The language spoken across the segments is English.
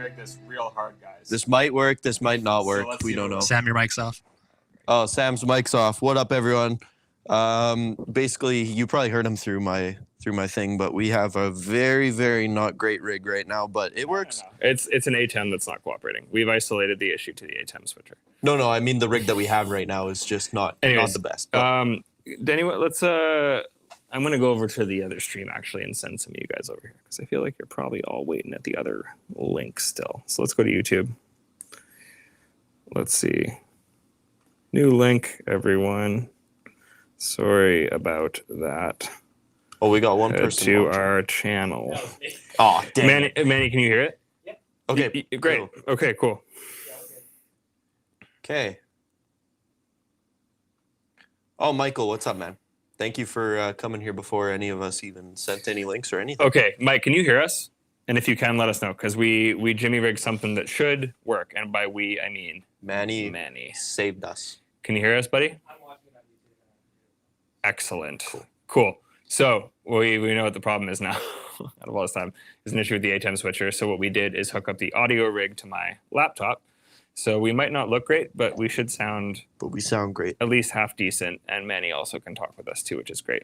rig this real hard, guys. This might work. This might not work. So we don't know. Sam, your mic's off. Oh, Sam's mic's off. What up, everyone? Basically, you probably heard him through my thing, but we have a very, very not great rig right now, but it works. It's an A10 that's not cooperating. We've isolated the issue to the A10 switcher. No, I mean the rig that we have right now is just not the best. Anyway, let's I'm gonna go over to the other stream actually and send some of you guys over here because I feel like you're probably all waiting at the other link still. So let's go to YouTube. Let's see. New link, everyone. Sorry about that. Oh, we got one person to watching. Our channel. Oh, damn. Manny, can you hear it? Yeah. Okay. Great. Cool. Okay, cool. Okay. Oh, Michael, what's up, man? Thank you for coming here before any of us even sent any links or anything. Okay, Mike, can you hear us? And if you can, let us know because we Jimmy rigged something that should work, and by we I mean Manny saved us. Can you hear us, buddy? I'm watching it on YouTube. Excellent. Cool. So we know what the problem is now. Out of all this time, there's an issue with the A10 switcher. So what we did is hook up the audio rig to my laptop. So we might not look great, but we should sound. But we sound great. At least half decent. And Manny also can talk with us too, which is great.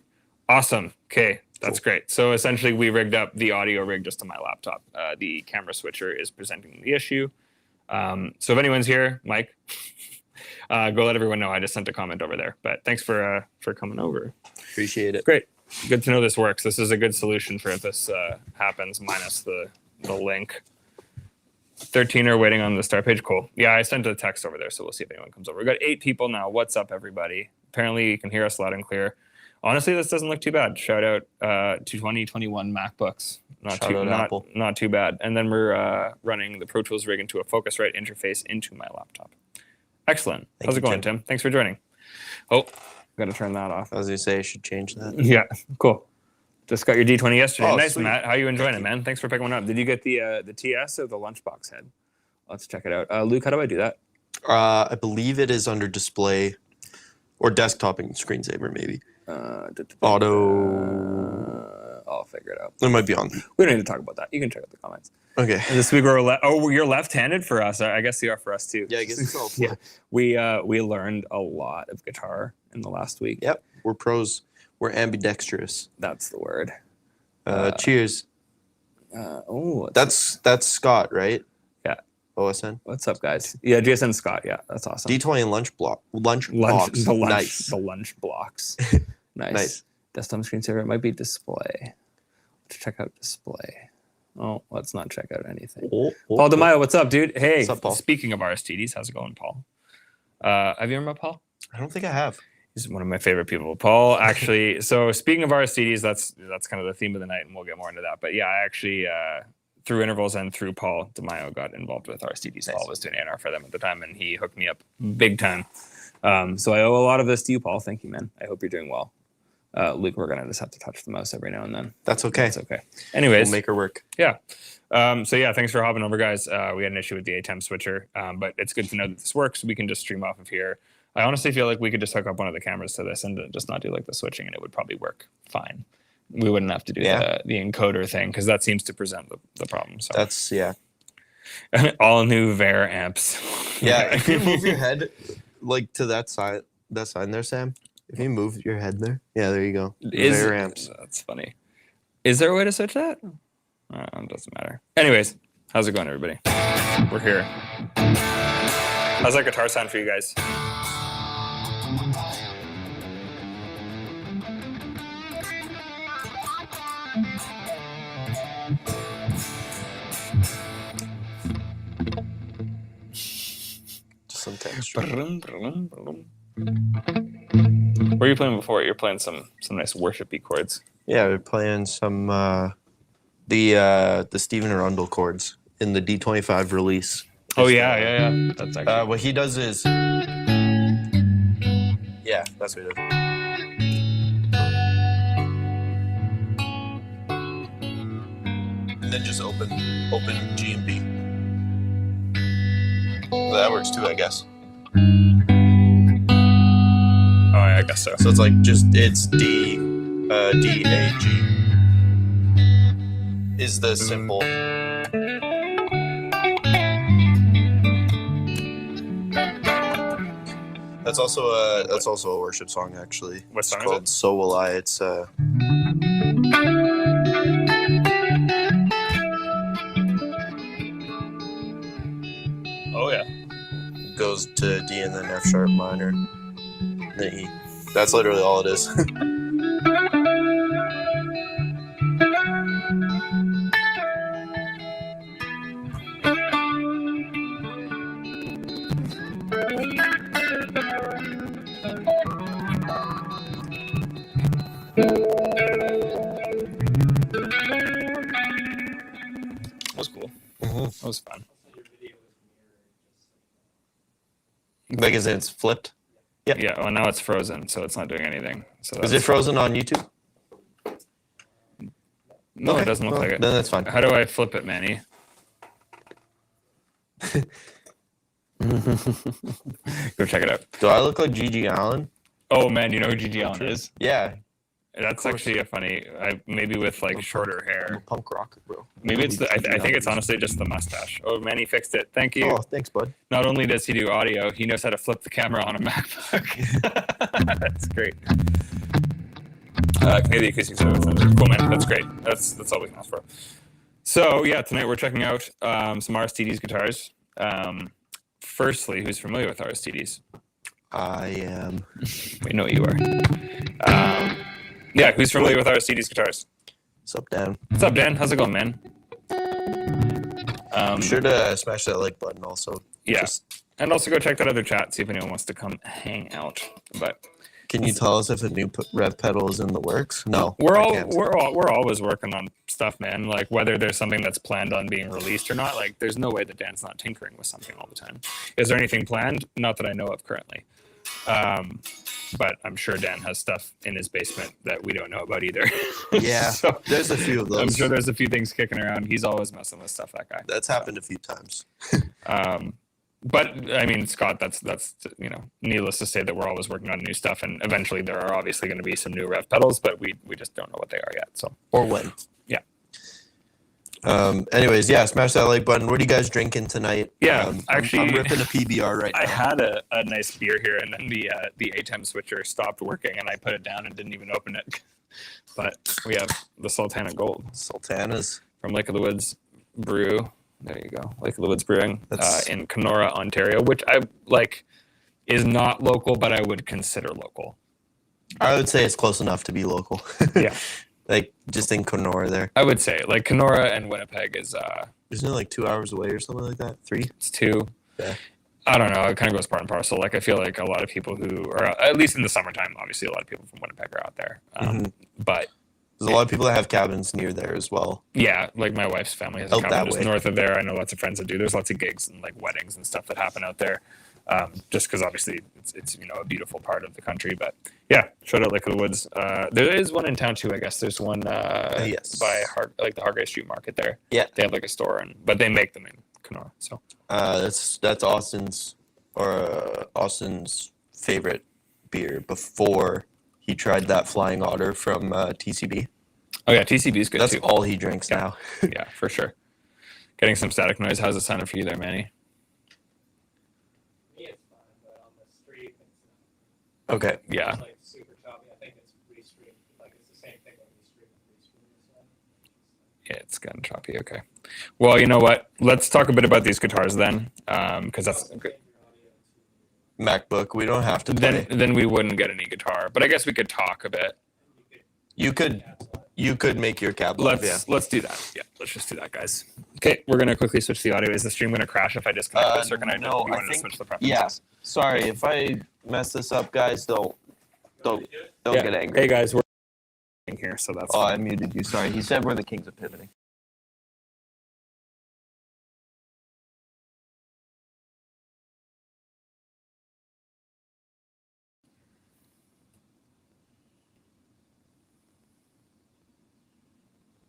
Awesome. Okay, that's great. So essentially, we rigged up the audio rig just to my laptop. The camera switcher is presenting the issue. So if anyone's here, Mike, go let everyone know. I just sent a comment over there. But thanks for coming over. Appreciate it. Great. Good to know this works. This is a good solution for if this happens, minus the link. 13 are waiting on the start page. Cool. Yeah, I sent a text over there, so we'll see if anyone comes over. We've got 8 people now. What's up, everybody? Apparently, you can hear us loud and clear. Honestly, this doesn't look too bad. Shout out to 2021 MacBooks. Not too bad. And then we're running the Pro Tools rig into a Focusrite interface into my laptop. Excellent. How's it going, Tim? Thanks for joining. Oh, got to turn that off. I was going to say I should change that. Yeah, cool. Just got your D20 yesterday. Oh, nice, sweet. Matt. How you enjoying it, man? Thanks for picking one up. Did you get the TS or the lunchbox head? Let's check it out. Luke, how do I do that? I believe it is under display or desktoping screensaver, maybe. Auto. I'll figure it out. It might be on. We don't need to talk about that. You can check out the comments. Okay. And this week you're left-handed for us. I guess you are for us too. Yeah, I guess it's all. Yeah. We learned a lot of guitar in the last week. Yep. We're pros. We're ambidextrous. That's the word. Cheers. That's Scott, right? Yeah. OSN. What's up, guys? Yeah, JSN Scott. Yeah, that's awesome. D20 and lunch blocks. Nice. The lunch blocks. Nice. Desktop screensaver. It might be display. Let's check out display. Oh, let's not check out anything. Paul DeMaio, what's up, dude? Hey, what's up, Paul? Speaking of RSDs, how's it going, Paul? Have you ever met Paul? I don't think I have. He's one of my favorite people. Paul, actually, so speaking of RSDs, that's kind of the theme of the night, and we'll get more into that. But yeah, I actually, through intervals and through Paul DeMaio, got involved with RSDs. Nice. Paul was doing A&R for them at the time, and he hooked me up big time. So I owe a lot of this to you, Paul. Thank you, man. I hope you're doing well. Luke, we're going to just have to touch the mouse every now and then. That's okay. That's okay. Anyways. We'll make her work. Yeah. So yeah, thanks for hopping over, guys. We had an issue with the A10 switcher, but it's good to know that this works. We can just stream off of here. I honestly feel like we could just hook up one of the cameras to this and just not do like the switching, and it would probably work fine. We wouldn't have to do the encoder thing because that seems to present the problem. So that's all new Ver amps. Yeah, if you move your head like to that side there, Sam. If you move your head there, yeah, there you go. Ver amps. That's funny. Is there a way to switch that? It doesn't matter. Anyways, how's it going, everybody? We're here. How's that guitar sound for you guys? Some texture. What were you playing before? You're playing some nice worshipy chords. Yeah, we're playing some the Stephen Arundel chords in the D25 release. Oh yeah. That's actually what he does is that's what he does. And then just open G and B. Well, that works too, I guess. Oh, yeah, I guess so. So it's like it's D, D, A, G is the simple. That's also a worship song actually. What song it's is called it? So Will I. It's Oh yeah. goes to D and then F sharp minor, then E. That's literally all it is. That was cool. Mm-hmm. That was fun. Like, is it's flipped? Yeah. Well, now it's frozen, so it's not doing anything. So Is it frozen on YouTube? No, Okay, it doesn't look well, like it. Then that's fine. How do I flip it, Manny? Go check it out. Do I look like Gigi Allen? Oh man, you know who Gigi Allen is? Yeah. That's actually a funny. Maybe with like shorter I'm hair. a punk rocker, bro. Maybe it's the. I think it's honestly just the mustache. Oh, Manny fixed it. Thank you. Oh, thanks, bud. Not only does he do audio, he knows how to flip the camera on a MacBook. That's great. Maybe acoustics are cool, man. That's great. That's all we can ask for. So yeah, tonight we're checking out some RSDS guitars. Firstly, who's familiar with RSDS? I am. We know you are. Yeah, who's familiar with RSDS guitars? What's up, Dan? What's up, Dan? How's it going, man? Be sure to smash that like button also. Yeah. And also go check that other chat, see if anyone wants to come hang out. But Can you tell us if a new rev pedal is in the works? No. we're I can't. always working on stuff, man. Like whether there's something that's planned on being released or not, like there's no way that Dan's not tinkering with something all the time. Is there anything planned? Not that I know of currently. But I'm sure Dan has stuff in his basement that we don't know about either. Yeah, So, there's a few of those. I'm sure there's a few things kicking around. He's always messing with stuff, that guy. That's happened a few times. But I mean, Scott, that's needless to say that we're always working on new stuff, and eventually there are obviously going to be some new rev pedals, but we just don't know what they are yet. So Or when. Yeah. Anyways, yeah, smash that like button. What are you guys drinking tonight? Yeah, actually, I'm ripping a PBR right now. I had a nice beer here, and then the ATEM switcher stopped working, and I put it down and didn't even open it. But we have the Sultana Gold Sultanas. from Lake of the Woods Brew. There you go, Lake of the Woods Brewing in Kenora, Ontario, which I like is not local, but I would consider local. I would say it's close enough to be local. Yeah. Like just in Kenora there. I would say like Kenora and Winnipeg is Isn't it like 2 hours away or something like that? 3? it's 2. Yeah. I don't know. It kind of goes part and parcel. Like I feel like a lot of people who are at least in the summertime, obviously a lot of people from Winnipeg are out there. But There's a lot of people that have cabins near there as well. yeah, like my wife's family has a Out cabin that just way. north of there. I know lots of friends that do. There's lots of gigs and like weddings and stuff that happen out there. Just because obviously it's a beautiful part of the country. But yeah, shout out Lake of the Woods. There is one in town too. I guess there's one Yes. by the Hargray Street Market there. Yeah. They have like a store, but they make them in Kenora. So That's Austin's favorite beer before he tried that Flying Otter from TCB. oh yeah, TCB is good That's too. all he drinks now. Yeah, for sure. Getting some static noise. How's it sounding for you there, Manny? Me, it's fine, but on the street, Okay. Yeah. it's like super choppy. I think it's restreamed. Like it's the same thing when restream. Yeah, it's getting choppy. Okay. Well, you know what? Let's talk a bit about these guitars then, because that's good. MacBook. We don't have to play. Then we wouldn't get any guitar, but I guess we could talk a bit. You could make your cab live, Let's do that. Yeah, let's just do that, guys. Okay, we're gonna quickly switch the audio. Is the stream gonna crash if I disconnect this, or can I? no, you I wanted to think- switch the preferences? Yeah. Sorry if I mess this up, guys. Don't Yeah. get angry. Hey guys, we're here, so that's. Oh, I fine. muted you. Sorry. He said we're the kings of pivoting.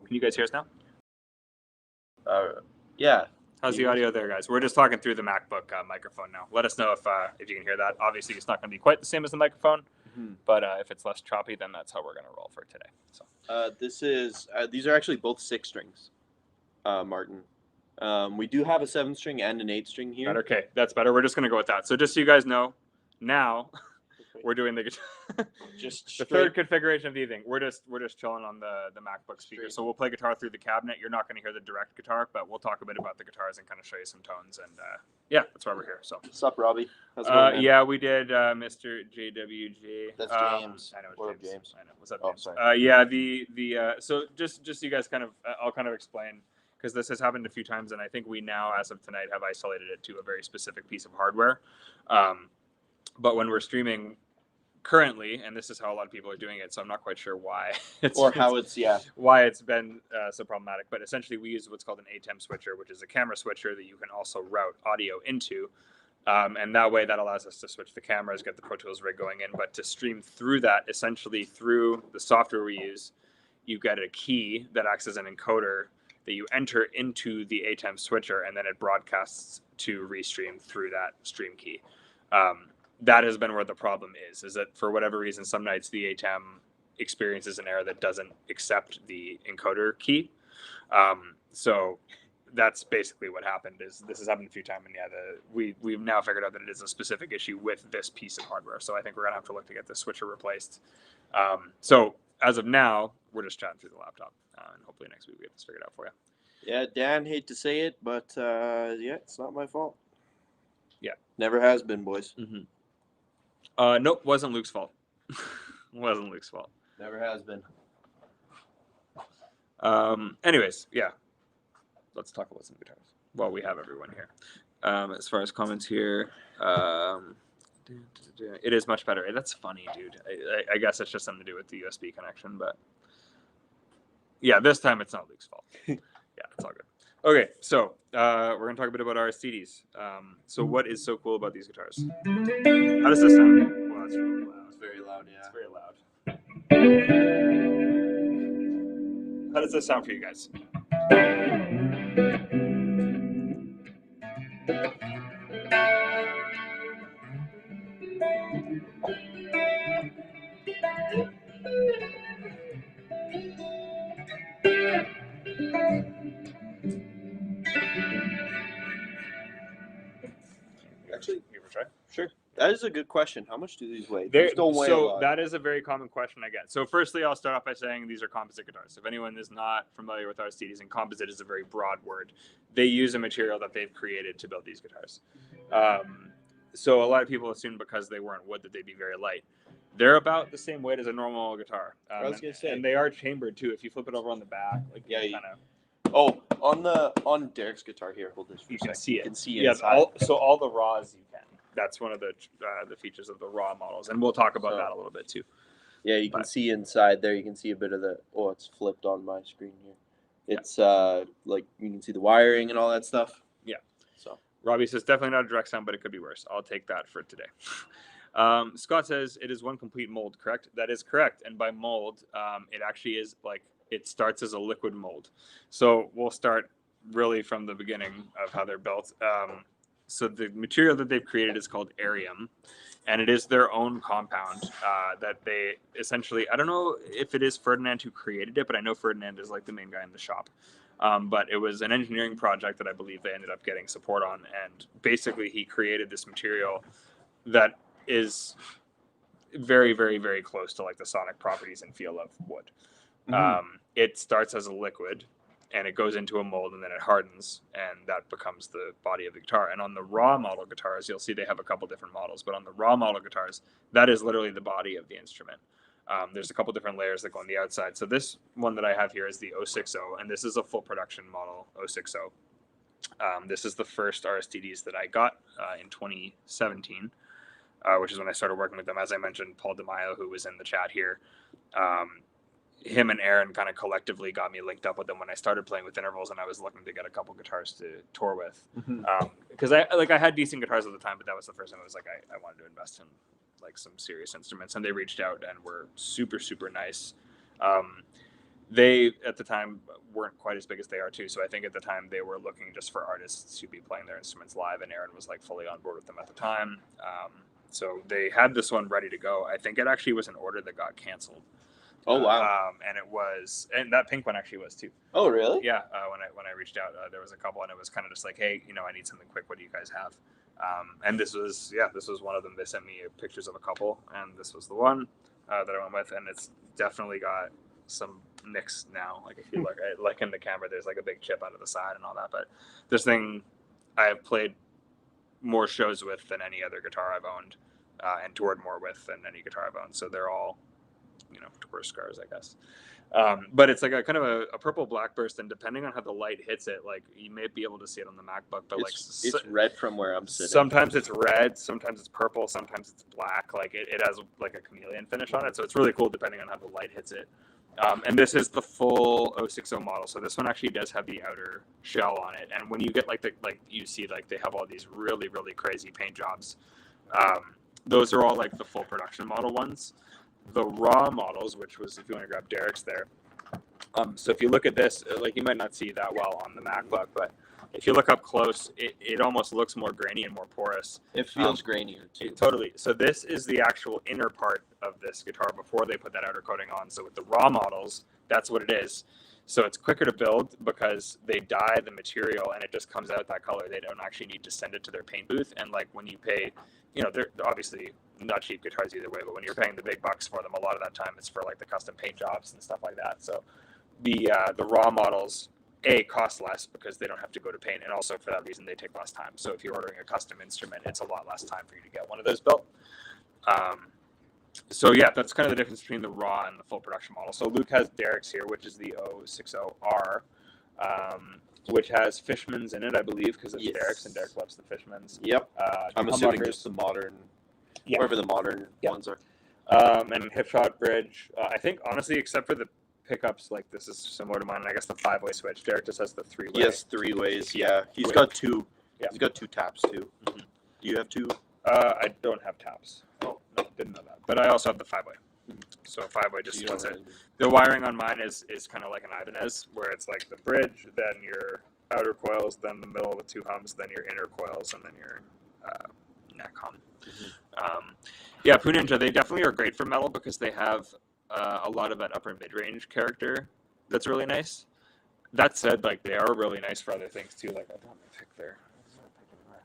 Can you guys hear us now? Yeah. How's the audio there, guys? We're just talking through the MacBook microphone now. Let us know if you can hear that. Obviously, it's not going to be quite the same as the microphone, but if it's less choppy, then that's how we're going to roll for today. So These are actually both 6 strings, Martin. We do have a 7 string and an 8 string here. okay, that's better. We're just going to go with that. So just so you guys know, Now we're doing the guitar. Just The straight. third configuration of the thing. We're just chilling on the MacBook speaker. Straight. So we'll play guitar through the cabinet. You're not going to hear the direct guitar, but we'll talk a bit about the guitars and kind of show you some tones. And yeah, that's why we're here. So Sup, Robbie? How's it going, man? yeah, we did Mr. JWG. That's James. I know it's What up, James. James? I know. What's up, Oh, James? sorry. Yeah, the so just so you guys kind of I'll kind of explain, because this has happened a few times, and I think we now, as of tonight, have isolated it to a very specific piece of hardware. But when we're streaming currently, and this is how a lot of people are doing it, so I'm not quite sure why why it's been so problematic. But essentially, we use what's called an ATEM switcher, which is a camera switcher that you can also route audio into. And that way, that allows us to switch the cameras, get the Pro Tools rig going in. But to stream through that, essentially through the software we use, you get a key that acts as an encoder that you enter into the ATEM switcher, and then it broadcasts to restream through that stream key. That has been where the problem is that for whatever reason, some nights the ATEM experiences an error that doesn't accept the encoder key. So that's basically what happened. Is this has happened a few times, and yeah, we've now figured out that it is a specific issue with this piece of hardware. So I think we're gonna have to look to get this switcher replaced. So as of now, we're just chatting through the laptop, and hopefully next week we get this figured out for you. Yeah, Dan, hate to say it, but yeah, it's not my fault. Yeah. Never has been, boys. Mm-hmm. Nope, wasn't Luke's fault. Wasn't Luke's fault. Never has been. Anyways, yeah. Let's talk about some guitars while we have everyone here. As far as comments here, it is much better. That's funny, dude. I guess it's just something to do with the USB connection, but yeah, this time it's not Luke's fault. Yeah, it's all good. Okay, so we're gonna talk a bit about RSDs. So what is so cool about these guitars? How does this sound? Well, it's really loud. It's very loud, yeah. It's very loud. How does this sound for you guys? Actually, you ever try? Sure. That is a good question. How much do these weigh? These These don't weigh a lot. that is a very common question I get. So firstly, I'll start off by saying these are composite guitars. If anyone is not familiar with RSDs, and composite is a very broad word, they use a material that they've created to build these guitars. So a lot of people assume because they weren't wood that they'd be very light. They're about the same weight as a normal guitar. I was gonna say. And they are chambered too. If you flip it over on the back, like Yeah, kind of. Oh, on Derek's guitar here. Hold this for You a can second. see it. You can see Yeah, inside. all the raws you can. That's one of the features of the raw models, and we'll talk about So- that a little bit too. Yeah, you can But- see inside there. You can see a bit of the. Oh, it's flipped on my screen here. It's like you can see the wiring and all that stuff. Yeah. So Robbie says definitely not a direct sound, but it could be worse. I'll take that for today. Scott says it is one complete mold, correct? That is correct. And by mold, it actually is like it starts as a liquid mold. So we'll start really from the beginning of how they're built. So the material that they've created is called Arium, and it is their own compound that they essentially, I don't know if it is Ferdinand who created it, but I know Ferdinand is like the main guy in the shop. But it was an engineering project that I believe they ended up getting support on. And basically he created this material that is very, very, very close to like the sonic properties and feel of wood. It starts as a liquid and it goes into a mold and then it hardens and that becomes the body of the guitar. And on the raw model guitars, you'll see they have a couple different models, but on the raw model guitars, that is literally the body of the instrument. There's a couple different layers that go on the outside. So this one that I have here is the 060, and this is a full production model 060. This is the first RSDs that I got in 2017, which is when I started working with them. As I mentioned, Paul DeMaio, who was in the chat here, him and Aaron kind of collectively got me linked up with them when I started playing with intervals, and I was looking to get a couple guitars to tour with. Because I had decent guitars at the time, but that was the first time I was like, I wanted to invest in like some serious instruments, and they reached out and were super, super nice. They at the time weren't quite as big as they are too, so I think at the time they were looking just for artists to be playing their instruments live, and Aaron was like fully on board with them at the time. So they had this one ready to go. I think it actually was an order that got canceled. Oh, wow. And that pink one actually was too. Oh, really? Yeah, when I reached out, there was a couple, and it was kind of just like, hey, I need something quick. What do you guys have? And this was one of them. They sent me pictures of a couple, and this was the one that I went with, and it's definitely got some nicks now. Like if you look at like in the camera, there's like a big chip out of the side and all that. But this thing, I have played more shows with than any other guitar I've owned, and toured more with than any guitar I've owned. So they're all, tour scars, I guess. But it's like a kind of a purple black burst, and depending on how the light hits it, like you may be able to see it on the MacBook, but It's red from where I'm sitting. sometimes it's red, sometimes it's purple, sometimes it's black. Like it has like a chameleon finish on it, so it's really cool depending on how the light hits it. And this is the full 060 model, so this one actually does have the outer shell on it. And when you get you see like they have all these really really crazy paint jobs. Those are all like the full production model ones. The raw models, which was, if you want to grab Derek's there. So if you look at this, like you might not see that well on the MacBook, but if you look up close, it almost looks more grainy and more porous. It feels grainier too. Totally. So this is the actual inner part of this guitar before they put that outer coating on. So with the raw models, that's what it is. So it's quicker to build because they dye the material and it just comes out that color. They don't actually need to send it to their paint booth. And like when you pay, they're obviously not cheap guitars either way, but when you're paying the big bucks for them, a lot of that time it's for like the custom paint jobs and stuff like that. So the raw models, cost less because they don't have to go to paint, and also for that reason they take less time. So if you're ordering a custom instrument, it's a lot less time for you to get one of those built. So yeah, that's kind of the difference between the raw and the full production model. So Luke has Derek's here, which is the 060R, which has Fishmans in it, I believe, because it's Derek's, and Derek loves the Fishmans. Yep. I'm assuming just the modern, wherever the modern ones are. And hip shot bridge. I think honestly, except for the pickups, like this is similar to mine. I guess the 5-way switch. Derek just has the 3-way. Yes, 3 ways. Yeah, he's got 2. Yeah, he's got 2 taps too. Mm-hmm. Do you have 2? I don't have taps. Oh no, didn't know that. But I also have the 5-way. So 5-way just splits it. The wiring on mine is kind of like an Ibanez, where it's like the bridge, then your outer coils, then the middle with 2 hums, then your inner coils, and then your neck hum. Yeah, Poo Ninja, they definitely are great for metal because they have a lot of that upper mid-range character that's really nice. That said, like they are really nice for other things too. Like I don't have my pick there.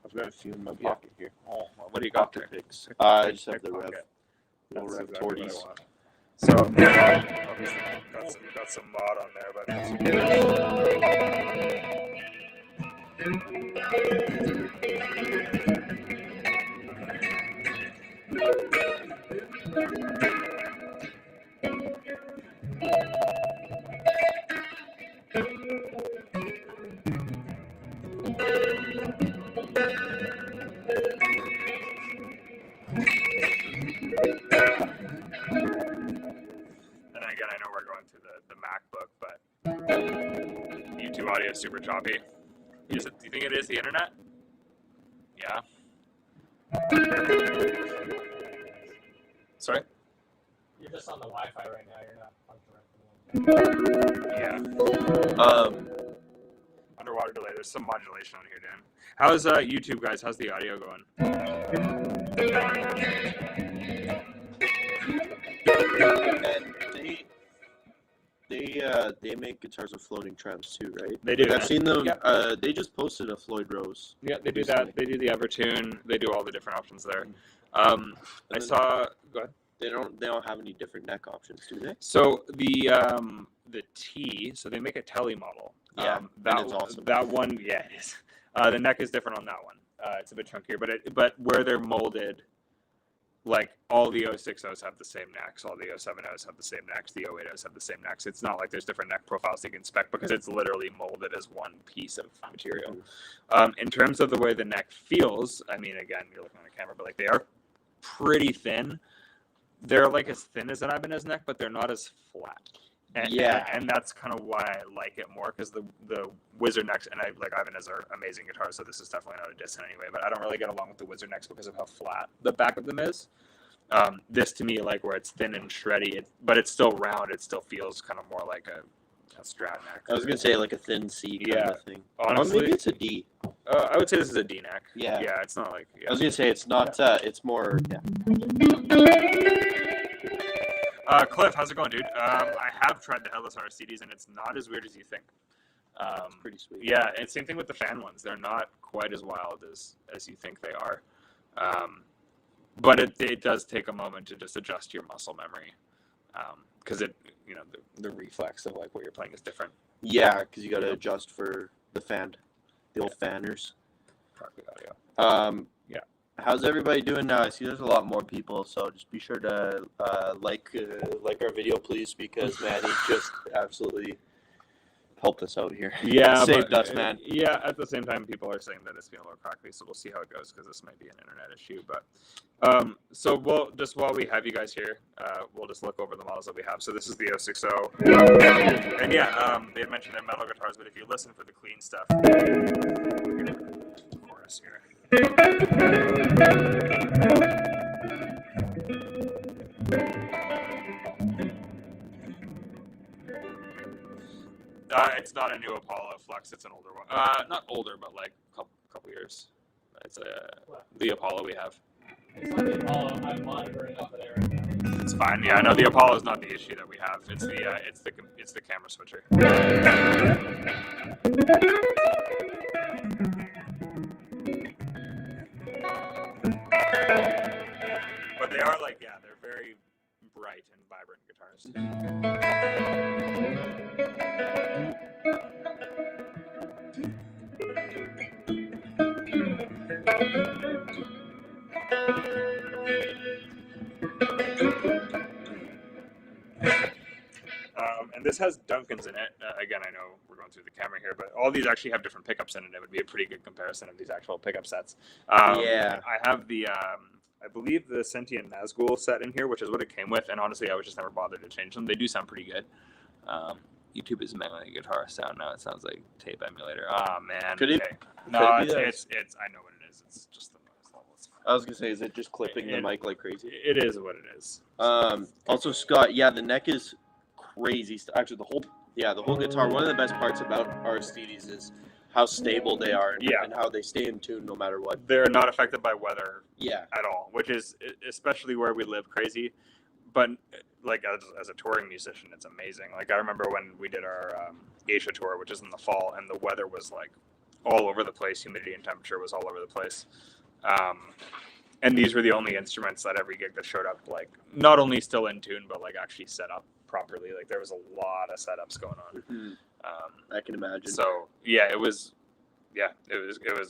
I've got a few in my pocket here. Oh, what do you got there? Picks. I just have the Rev. That's Rev exactly what I 40s. want. So obviously got some mod on there, And again, I know we're going through the MacBook, but YouTube audio is super choppy. Do you think it is the internet? Yeah. Sorry? You're just on the Wi-Fi right now. You're not plugged directly. Yeah. Underwater delay. There's some modulation on here, Dan. How's YouTube, guys? How's the audio going? They make guitars with floating trems too, right? They do. I've seen them. Yeah. They just posted a Floyd Rose. Yeah, they do recently. that. They do the Evertune. They do all the different options there. I saw. Go ahead. They don't have any different neck options, do they? So the T. So they make a Tele model. Yeah, that is awesome. That one, yeah, it is. The neck is different on that one. It's a bit chunkier, but where they're molded, like all the 060s have the same necks, all the 070s have the same necks, the 080s have the same necks. It's not like there's different neck profiles you can spec because it's literally molded as one piece of material. In terms of the way the neck feels, I mean, again, you're looking on the camera, but like they are pretty thin. They're like as thin as an Ibanez neck, but they're not as flat. And that's kind of why I like it more, because the Wizard necks, and I like Ibanez are amazing guitars, so this is definitely not a diss in any way, but I don't really get along with the Wizard necks because of how flat the back of them is. This to me, like where it's thin and shreddy, but it's still round, it still feels kind of more like a Strat neck. I was gonna say like a thin C kind of thing. Honestly, or maybe it's a D. I would say this is a D neck. Yeah. Yeah, it's not like. Yeah. I was gonna say it's not. It's more. Yeah. Cliff, how's it going, dude? I have tried the headless RSDs, and it's not as weird as you think. Pretty sweet. Yeah, and same thing with the fan ones. They're not quite as wild as you think they are. But it does take a moment to just adjust your muscle memory, because the reflex of like what you're playing is different. Yeah, because you got to adjust for the old fanners. Probably audio. Yeah. How's everybody doing now? I see there's a lot more people, so just be sure to like our video, please, because Maddie just absolutely helped us out here. Yeah, saved us, man. Yeah, at the same time, people are saying that it's being a little crackly, so we'll see how it goes because this might be an internet issue. But so we'll just while we have you guys here, we'll just look over the models that we have. So this is the 060, and yeah, they had mentioned they're metal guitars, but if you listen for the clean stuff, we're gonna chorus here. It's not a new Apollo Flex. It's an older one. Not older, but like a couple years. It's the Apollo we have. It's not the Apollo. I'm monitoring off of there right now. It's fine. Yeah, no, the Apollo is not the issue that we have. It's the camera switcher. But they are like, yeah, they're very bright and vibrant guitars. And this has Duncans in it. Again, I know we're going through the camera here, but all these actually have different pickups in it. It would be a pretty good comparison of these actual pickup sets. Yeah. I have the, I believe the Sentient Nazgul set in here, which is what it came with. And honestly, I was just never bothered to change them. They do sound pretty good. YouTube is making a guitar sound now. It sounds like tape emulator. Oh man. Could it? Okay. No, it's I know what it is. It's just the noise level. It's fine. I was gonna say, is it just clipping the mic like crazy? It is what it is. Also, Scott, yeah, the neck is crazy. Actually, the whole guitar. One of the best parts about RSDs is how stable they are and how they stay in tune no matter what. They're not affected by weather Yeah. at all, which is especially where we live crazy. But like as a touring musician, it's amazing. Like I remember when we did our Asia tour, which is in the fall, and the weather was like all over the place. Humidity and temperature was all over the place. And these were the only instruments at every gig that showed up, like not only still in tune, but like actually set up properly. Like there was a lot of setups going on. Mm-hmm. I can imagine. So yeah, it was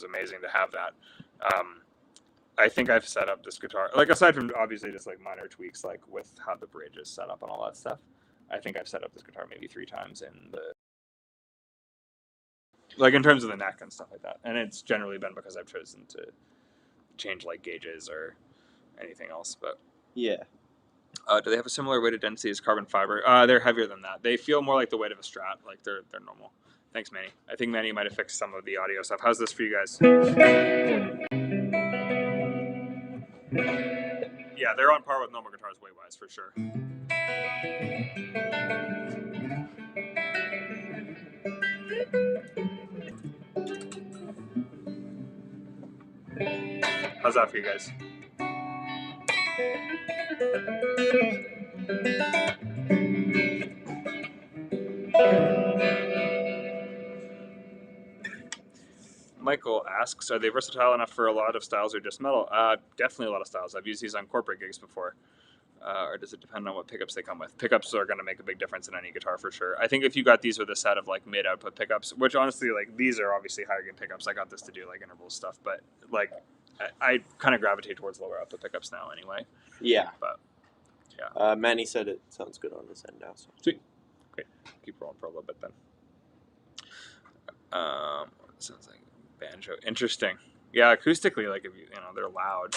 amazing to have that. I think I've set up this guitar, like aside from obviously just like minor tweaks, like with how the bridge is set up and all that stuff. I think I've set up this guitar maybe 3 times in terms of the neck and stuff like that. And it's generally been because I've chosen to change like gauges or anything else. But yeah. Do they have a similar weighted density as carbon fiber? They're heavier than that. They feel more like the weight of a Strat. Like they're normal. Thanks, Manny. I think Manny might have fixed some of the audio stuff. How's this for you guys? Yeah, they're on par with normal guitars weight-wise, for sure. How's that for you guys? Michael asks, are they versatile enough for a lot of styles or just metal? Definitely a lot of styles. I've used these on corporate gigs before. Or does it depend on what pickups they come with? Pickups are going to make a big difference in any guitar for sure. I think if you got these with a set of like mid-output pickups, which honestly, like these are obviously higher gain pickups. I got this to do like interval stuff, but like I kind of gravitate towards lower output pickups now anyway. Yeah. But yeah. Manny said it sounds good on this end now. So. Sweet. Great. Keep rolling for a little bit then. Sounds like banjo. Interesting. Yeah, acoustically, like if you know, they're loud,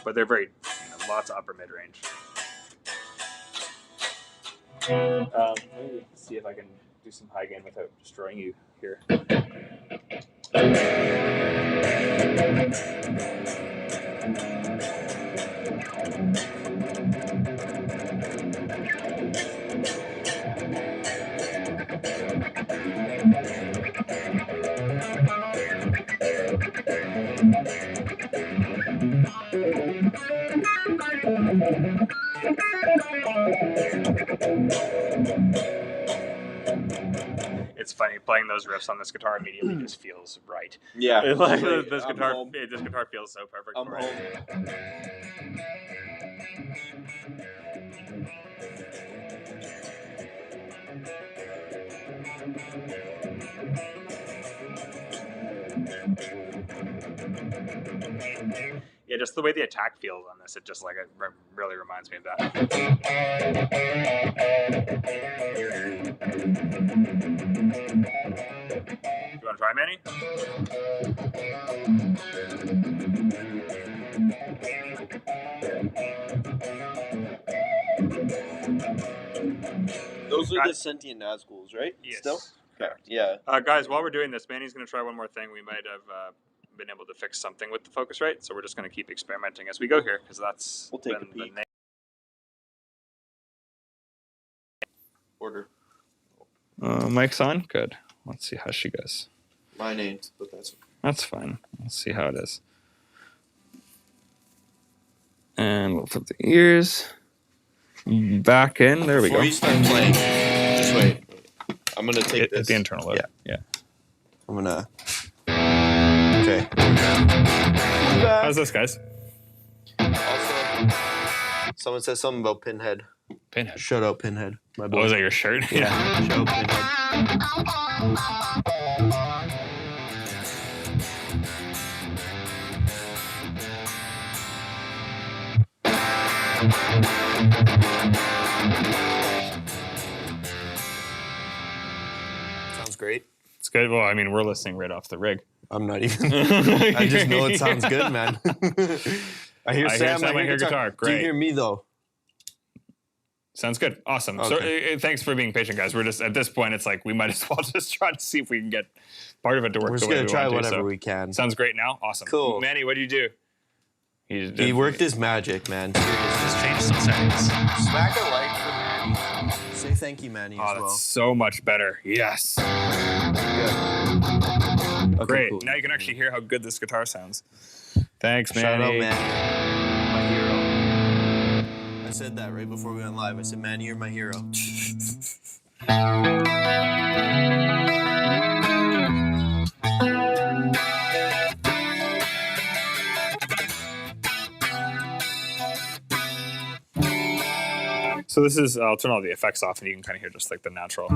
but they're very lots of upper mid range. Let me see if I can do some high gain without destroying you here. those riffs on this guitar immediately just feels right. Yeah. Like, Like, this I'm guitar, home. this guitar feels so perfect I'm for home. it. Yeah, just the way the attack feels on this, it just like it really reminds me of that. You want to try, Manny? Those are the sentient Nazguls, right? Yes. Still? Okay. Yeah. Guys, while we're doing this, Manny's going to try one more thing. We might have been able to fix something with the focus rate, so we're just going to keep experimenting as we go here, because that's We'll take a been peek. the Order. mic's on? Good. Let's see how she goes. Mine ain't, but that's okay. That's fine. Let's see how it is. And we'll put the ears back in. There we Before go. you start playing, just wait. I'm gonna take this. At the internal load. Yeah. I'm gonna. Okay. How's this, guys? Also, someone says something about Pinhead. Pinhead. Shout out Pinhead, my boy. Oh, is that your shirt? Yeah. Shout out Pinhead. Sounds great. It's good. Well, I mean, we're listening right off the rig. I'm not even. I just know it sounds good, man. I hear Sam. I hear guitar. Great. Do you hear me though? Sounds good. Awesome. Okay. So thanks for being patient, guys. We're just at this point, it's like we might as well just try to see if we can get part of it to work. We're the just way gonna we try want to, whatever so. we can. Sounds great now. Awesome. Cool. Manny, what do you do? He worked his magic, man. Just change some settings. Smack a like for Manny. Say thank you, Manny, Oh, as that's well. so much better. Yes. Good. Okay, Great. cool. Now you can actually hear how good this guitar sounds. Thanks, Manny. Shout out, Manny. My hero. I said that right before we went live. I said, Manny, you're my hero. So this is, I'll turn all the effects off and you can kind of hear just like the natural.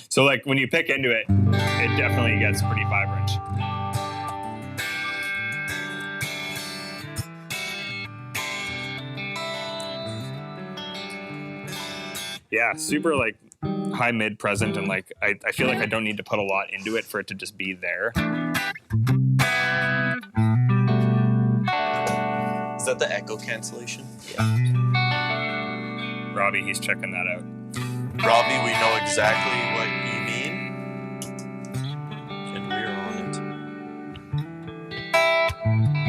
So like when you pick into it, it definitely gets pretty vibrant. Yeah, super like high mid present, and like I feel like I don't need to put a lot into it for it to just be there. Is that the echo cancellation? Robbie, he's checking that out. Robbie, we know exactly what you mean. And we're on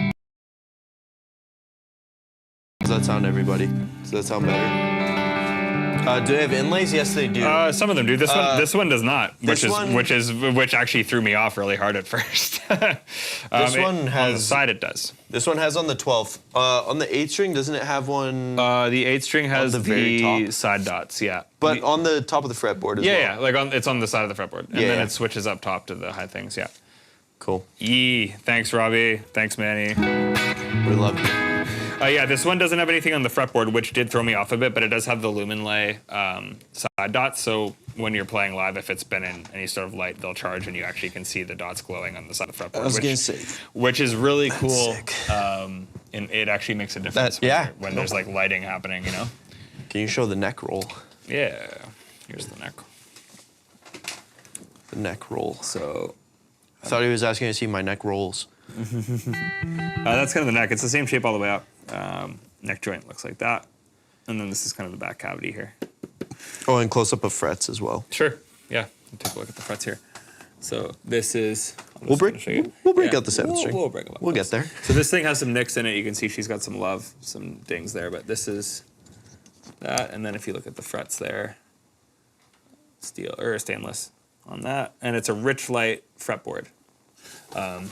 it. Does that sound, everybody? Does that sound better? Do they have inlays? Yes, they do. Some of them do. This one does not, this which actually threw me off really hard at first. This one on the has- side it does. This one has on the 12th. On the 8th string, doesn't it have one? The 8th string has the very top? side dots, yeah. But on the top of the fretboard as well. Yeah, like it's on the side of the fretboard, and Yeah, then yeah. it switches up top to the high things. Yeah. Cool. Yee. Thanks, Robbie. Thanks, Manny. We love you. Yeah, this one doesn't have anything on the fretboard, which did throw me off a bit, but it does have the lumen lay side dots. So when you're playing live, if it's been in any sort of light, they'll charge, and you actually can see the dots glowing on the side of the fretboard. I was going to say. Which is really cool. sick. And it actually makes a difference when there's like lighting happening, you know? Can you show the neck roll? Yeah. Here's the neck. The neck roll. So I thought he was asking to see my neck rolls. that's kind of the neck. It's the same shape all the way up. Neck joint looks like that. And then this is kind of the back cavity here. Oh, and close up of frets as well. Sure. Yeah. Take a look at the frets here. So this is. We'll break out the 7th string. We'll break them up. We'll get there. So this thing has some nicks in it. You can see she's got some love, some dings there. But this is that. And then if you look at the frets there, steel or stainless on that. And it's a rich light fretboard.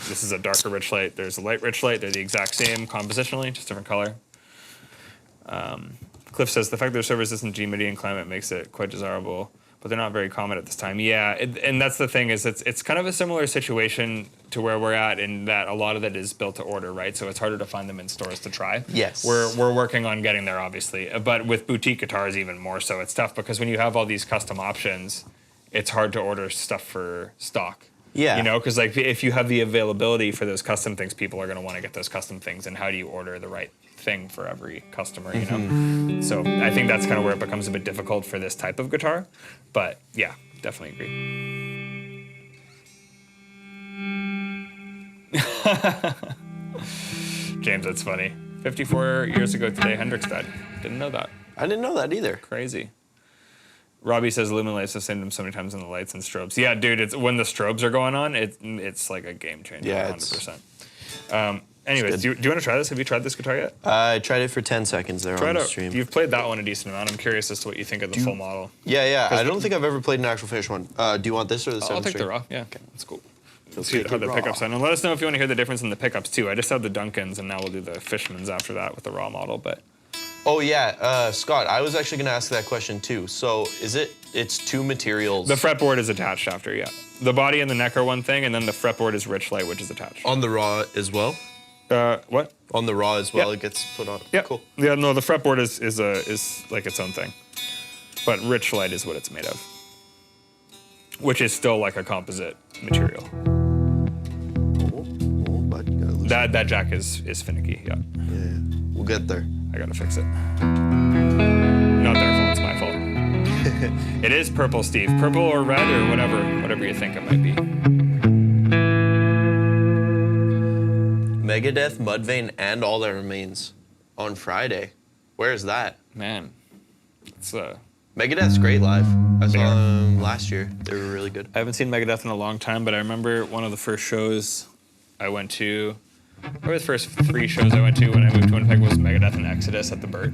This is a darker rich light. There's a light rich light. They're the exact same compositionally, just different color. Cliff says the fact their servers isn't GMIDI and climate makes it quite desirable, but they're not very common at this time. Yeah, and that's the thing is it's kind of a similar situation to where we're at in that a lot of it is built to order, right? So it's harder to find them in stores to try. Yes. We're working on getting there, obviously, but with boutique guitars even more so. It's tough because when you have all these custom options, it's hard to order stuff for stock. Yeah. You know, because like if you have the availability for those custom things, people are going to want to get those custom things. And how do you order the right thing for every customer, you know? So I think that's kind of where it becomes a bit difficult for this type of guitar. But yeah, definitely agree. James, that's funny. 54 years ago today, Hendrix died. Didn't know that. I didn't know that either. Crazy. Robbie says Luminlights have seen them so many times in the lights and strobes. Yeah, dude, it's when the strobes are going on, it's like a game changer. Yeah, 100%. Anyways, do you want to try this? Have you tried this guitar yet? I tried it for 10 seconds there on the stream. You've played that one a decent amount. I'm curious as to what you think of the full model. Yeah. I don't think I've ever played an actual finished one. Do you want this or the 7 I'll take string? the raw. Yeah, okay, that's cool. Let's See take how the the raw. pickups sound. And let us know if you want to hear the difference in the pickups too. I just have the Duncans, and now we'll do the Fishmans after that with the raw model. But Oh yeah, Scott, I was actually gonna ask that question too. So it's two materials. the fretboard is attached after, yeah. The body and the neck are one thing, and then the fretboard is Rich Light, which is attached. on the raw as well? What? On the raw as well, Yeah. it gets put on. Yeah, Cool. Yeah, no, the fretboard is like its own thing, but Rich Light is what it's made of, which is still like a composite material. Oh, but you gotta loosen That jack is finicky. Yeah, it. Yeah, we'll get there. I gotta fix it. Not their fault. It's my fault. It is purple, Steve. Purple or red or whatever you think it might be. Megadeth, Mudvayne, and All That Remains on Friday. Where's that? Man, it's Megadeth's great live. I They saw are. them last year. They were really good. I haven't seen Megadeth in a long time, but I remember one of the first shows I went to, or the first 3 shows I went to when I moved to Winnipeg was Megadeth and Exodus at the Burt.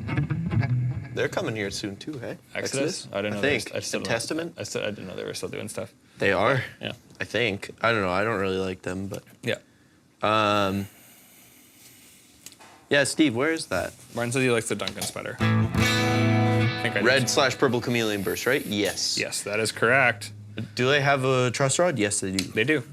They're coming here soon too, hey? Exodus? I didn't know. think. I still And don't- Testament? I didn't know they were still doing stuff. They are. Yeah. I think. I don't know. I don't really like them, but Yeah. yeah, Steve, where is that? Martin says he likes the Duncans better. I think I did. Red/purple chameleon burst, right? Yes. Yes, that is correct. Do they have a truss rod? Yes, they do. They do.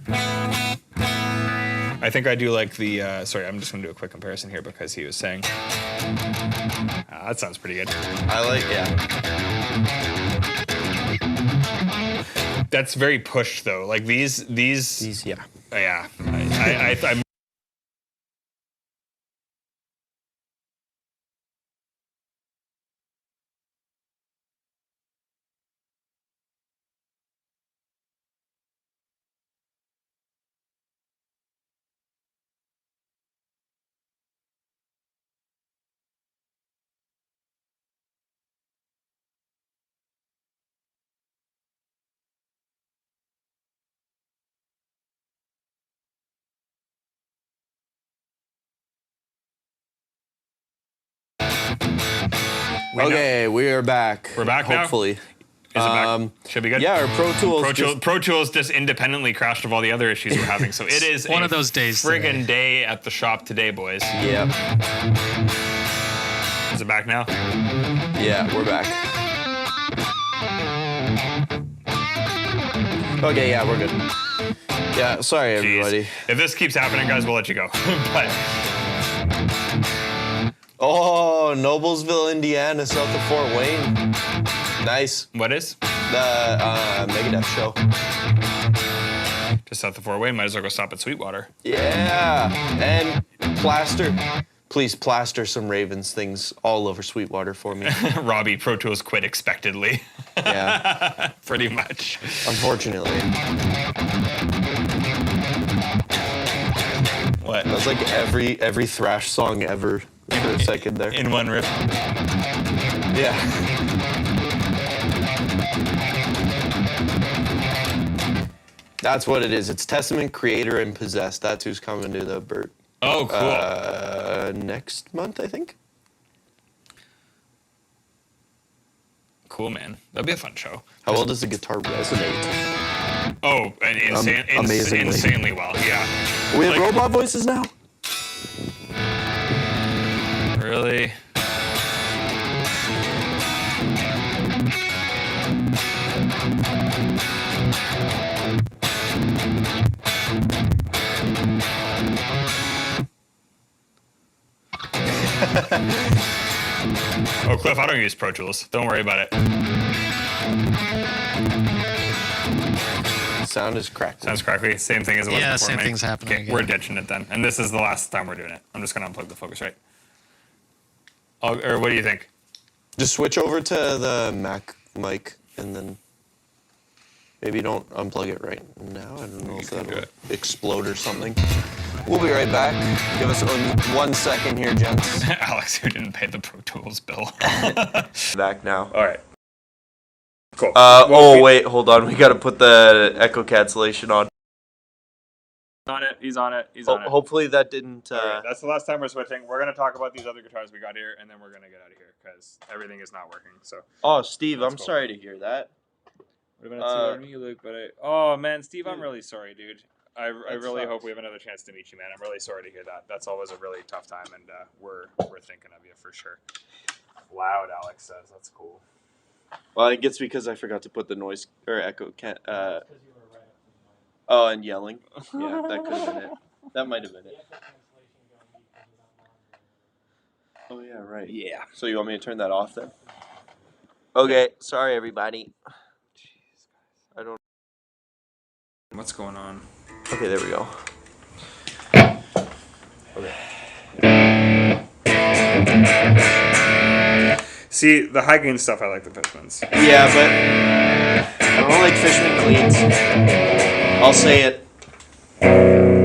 I think I do like the, sorry, I'm just gonna do a quick comparison here because he was saying, that sounds pretty good. I like, yeah. That's very pushed though. Like these, These, yeah. yeah. I'm Okay, we are back. We're back now? Hopefully. Is it back? Should be good. Yeah, our Pro Tools. Pro Tools just independently crashed of all the other issues we're having. So it is One of those days Friggin' day at the shop today, boys. Yeah. Is it back now? Yeah, we're back. Okay, yeah, we're good. Yeah, sorry, Jeez. everybody. If this keeps happening, guys, we'll let you go. But Oh, Noblesville, Indiana, south of Fort Wayne. Nice. what is? The Megadeth show. Just south of Fort Wayne. Might as well go stop at Sweetwater. Yeah, and please plaster some Ravens things all over Sweetwater for me. Robbie, Pro Tools quit expectedly. Yeah, Pretty much. unfortunately. What? That's like every thrash song ever for a second there. In one riff. Yeah. That's what it is. It's Testament, Creator, and Possessed. That's who's coming to the Burt Oh, cool. next month, I think. Cool, man. That'd be a fun show. How well does the guitar resonate? Oh, and Amazingly. insanely well. Yeah. We have Like- robot voices now? Really? Oh, Cliff, I don't use Pro Tools. Don't worry about it. Sound is cracked. Sounds crackly. Same thing as it was Yeah, before. same Mike. thing's happening Okay, again. we're ditching it then. And this is the last time we're doing it. I'm just going to unplug the Focusrite. Or what do you think? Just switch over to the Mac mic and then maybe don't unplug it right now. I don't know if can do that'll it. explode or something. We'll be right back. Give us 1 second here, gents. Alex, who didn't pay the Pro Tools bill. Back now. All right. Cool. Wait, hold on. We got to put the echo cancellation on. On it. He's on it. He's on it. Hopefully that didn't. All right, that's the last time we're switching. We're going to talk about these other guitars we got here, and then we're going to get out of here because everything is not working. So. Oh, Steve, That's I'm cool. sorry to hear that. Would have been on me, Luke, but oh man, Steve, I'm really sorry, dude. I really hope we have another chance to meet you, man. I'm really sorry to hear that. That's always a really tough time, and we're thinking of you for sure. Loud, Alex says. That's cool. Well, I think it's because I forgot to put the noise or echo and yelling. Yeah, that could have been it. That might have been it. Oh yeah, right. Yeah. So you want me to turn that off then? Okay, sorry everybody. Jeez, I don't. What's going on? Okay, there we go. See, the high gain stuff, I like the Fishmans. Yeah, but I don't like Fishman cleans. I'll say it.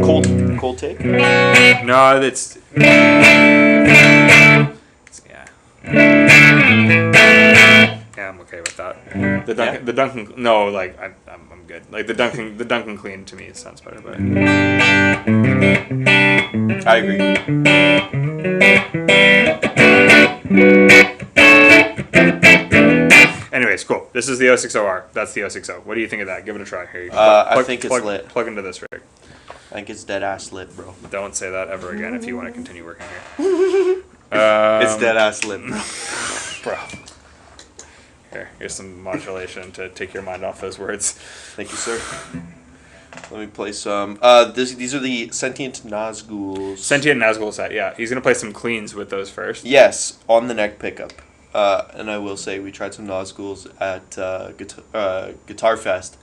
Cold take. No, it's yeah. Yeah, I'm okay with that. The Duncan, no, like I'm good. Like the Duncan clean to me sounds better, but I agree. anyways, cool. This is the 060R. That's the 060. What do you think of that? Give it a try. Here, you I think it's lit. Plug into this rig. I think it's dead ass lit, bro. Don't say that ever again if you want to continue working here. It's dead ass lit, bro. Bro. Here's some modulation to take your mind off those words. Thank you, sir. Let me play some. These are the Sentient Nazguls. Sentient Nazgul set, yeah. He's going to play some cleans with those first. Yes, on the neck pickup. And I will say we tried some Nazguls at Guitar Fest.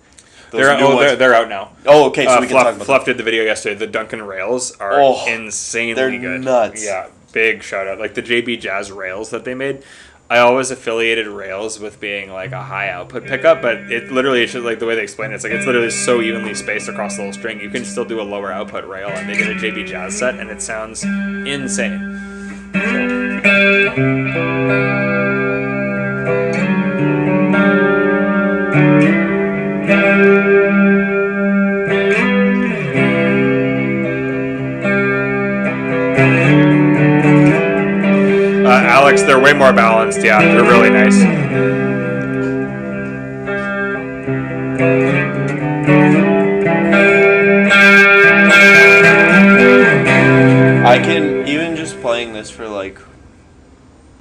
They're out now. Oh, okay, so we can talk about Fluff that. did the video yesterday. The Duncan rails are insanely they're good. nuts. Yeah, big shout out. Like the JB Jazz rails that they made. I always affiliated rails with being like a high output pickup, but it literally is just like the way they explain it. It's like it's literally so evenly spaced across the whole string. You can still do a lower output rail, and they did a JB Jazz set, and it sounds insane. Alex, they're way more balanced. Yeah, they're really nice. I can, even just playing this for like,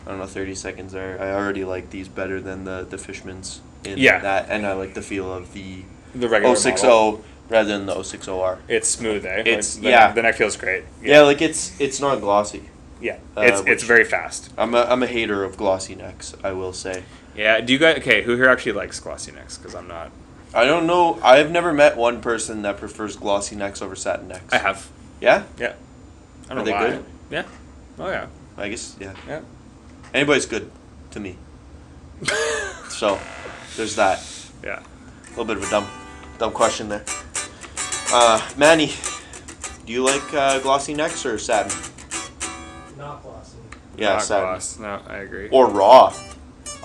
I don't know, 30 seconds there, I already like these better than the Fishmans in that, and I like the feel of the regular 060 model. rather than the 060R. It's smooth, eh? It's, the neck feels great. Yeah, like it's not glossy. Yeah, it's very fast. I'm a hater of glossy necks, I will say. Yeah, do you guys, who here actually likes glossy necks? Because I'm not. I don't know, I've never met one person that prefers glossy necks over satin necks. I have. Yeah? Yeah. I don't Are know they why. good? Yeah. Oh, yeah. I guess, yeah. Yeah. Anybody's good to me. So, there's that. Yeah. A little bit of a dumb question there. Manny, do you like glossy necks or satin? Not glossy. Yeah, Not satin. gloss. No, I agree. Or raw.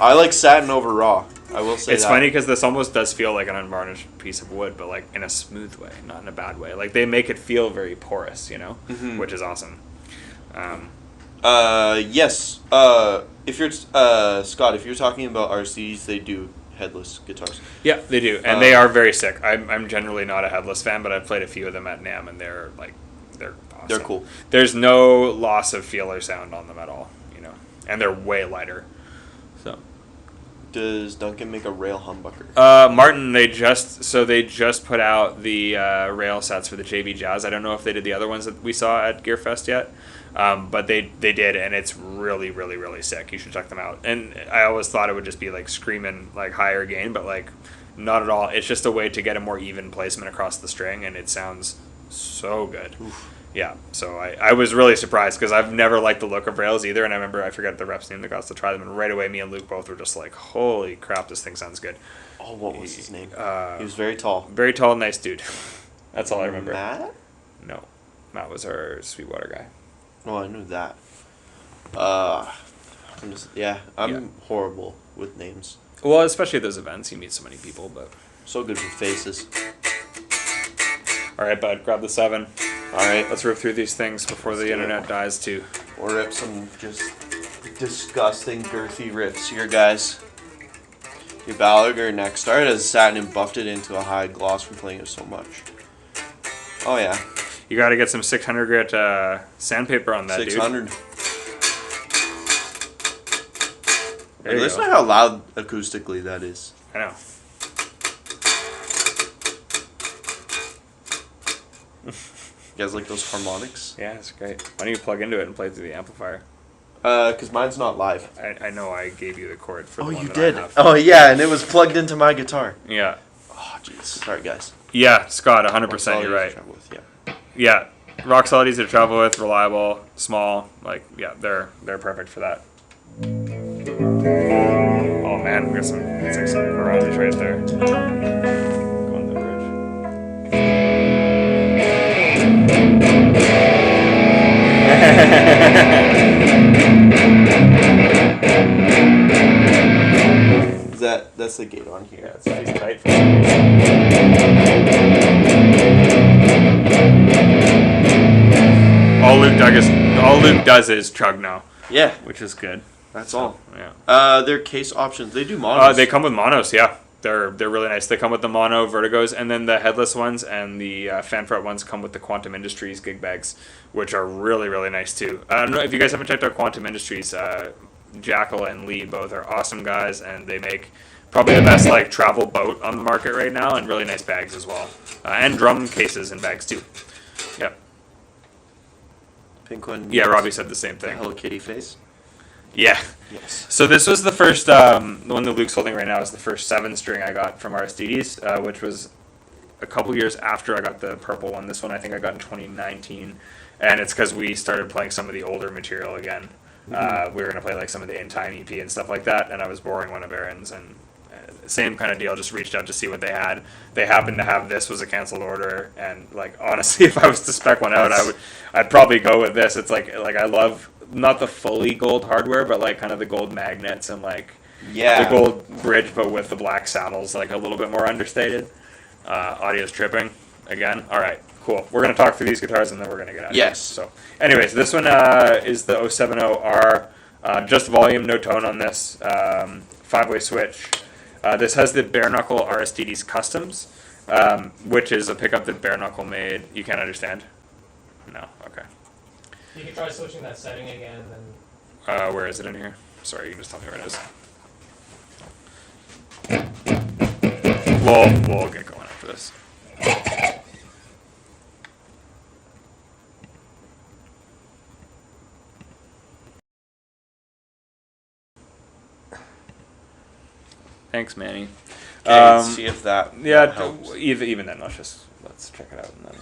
I like satin over raw. I will say It's that. funny because this almost does feel like an unvarnished piece of wood, but like in a smooth way, not in a bad way. Like they make it feel very porous, you know, which is awesome. Yes. If you're Scott, if you're talking about RCs, they do headless guitars. Yeah, they do, and they are very sick. I'm generally not a headless fan, but I've played a few of them at NAMM, and they're awesome. They're cool. There's no loss of feel or sound on them at all, you know, and they're way lighter. So. Does Duncan make a rail humbucker? Martin, they just put out the rail sets for the JB Jazz. I don't know if they did the other ones that we saw at Gearfest yet. But they did, and it's really, really, really sick. You should check them out. And I always thought it would just be like screaming like higher gain, but like not at all. It's just a way to get a more even placement across the string, and it sounds so good. Oof. Yeah, so I was really surprised because I've never liked the look of rails either, and I remember I forgot the rep's name that got us to try them, and right away me and Luke both were just like, holy crap, this thing sounds good. Oh, what was his name? He was very tall. Very tall, nice dude. That's all I remember. Matt? No, Matt was our Sweetwater guy. Oh, I knew that. I'm horrible with names. Well, especially at those events, you meet so many people, but So good with faces. all right, bud, grab the 7. All right, Let's rip through these things before the internet dies too. we'll rip some just disgusting, girthy rips here, guys. Your Ballagher next started as satin and buffed it into a high gloss from playing it so much. Oh yeah, You got to get some 600 grit sandpaper on that, 600. dude. There you Listen go. to how loud acoustically that is. I know. You guys like those harmonics? Yeah, it's great. Why don't you plug into it and play through the amplifier? Cause mine's not live. I know I gave you the cord for the Oh, one you that did. I have. Oh yeah, and it was plugged into my guitar. Yeah. Oh jeez, sorry guys. Yeah, Scott, 100%. You're right. Yeah, rock solid, easy to travel with, reliable, small. Like, yeah, they're perfect for that. Oh man, we got some. It's like some garage right there. Go on the That's the gate on here. Yeah, it's nice tight. All Luke does is chug now, Yeah, which is good. that's all. Yeah. Their case options. They do monos. They come with monos, yeah. They're really nice. They come with the mono Vertigos, and then the headless ones and the Fanfret ones come with the Quantum Industries gig bags, which are really, really nice too. I don't know if you guys haven't checked out Quantum Industries. Jackal and Lee both are awesome guys, and they make probably the best like travel boat on the market right now, and really nice bags as well, and drum cases and bags too. Yep. Pink one. Yeah, Robbie said the same The thing. Hello Kitty face. Yeah. Yes. So this was the first, the one that Luke's holding right now is the first 7-string I got from RSDS, which was a couple years after I got the purple one. This one I think I got in 2019, and it's because we started playing some of the older material again. We were gonna play like some of the In Time EP and stuff like that, and I was borrowing one of Aaron's, and same kind of deal. Just reached out to see what they had. They happened to have this was a canceled order, and like honestly, if I was to spec one out, I'd probably go with this. It's like I love not the fully gold hardware, but like kind of the gold magnets and like Yeah. the gold bridge, but with the black saddles, like a little bit more understated. Audio's tripping again. All right, cool. We're gonna talk through these guitars and then we're gonna get out of here. Yes. So, anyways, this one is the 070R. Just volume, no tone on this. 5-way switch. This has the bare knuckle RSDS Customs, which is a pickup that bare knuckle made. You can't understand? No. Okay. You can try switching that setting again, and then Where is it in here? Sorry, you can just tell me where it is. We'll get going after this. Thanks, Manny. Okay, see if that helps. Even then, let's check it out and then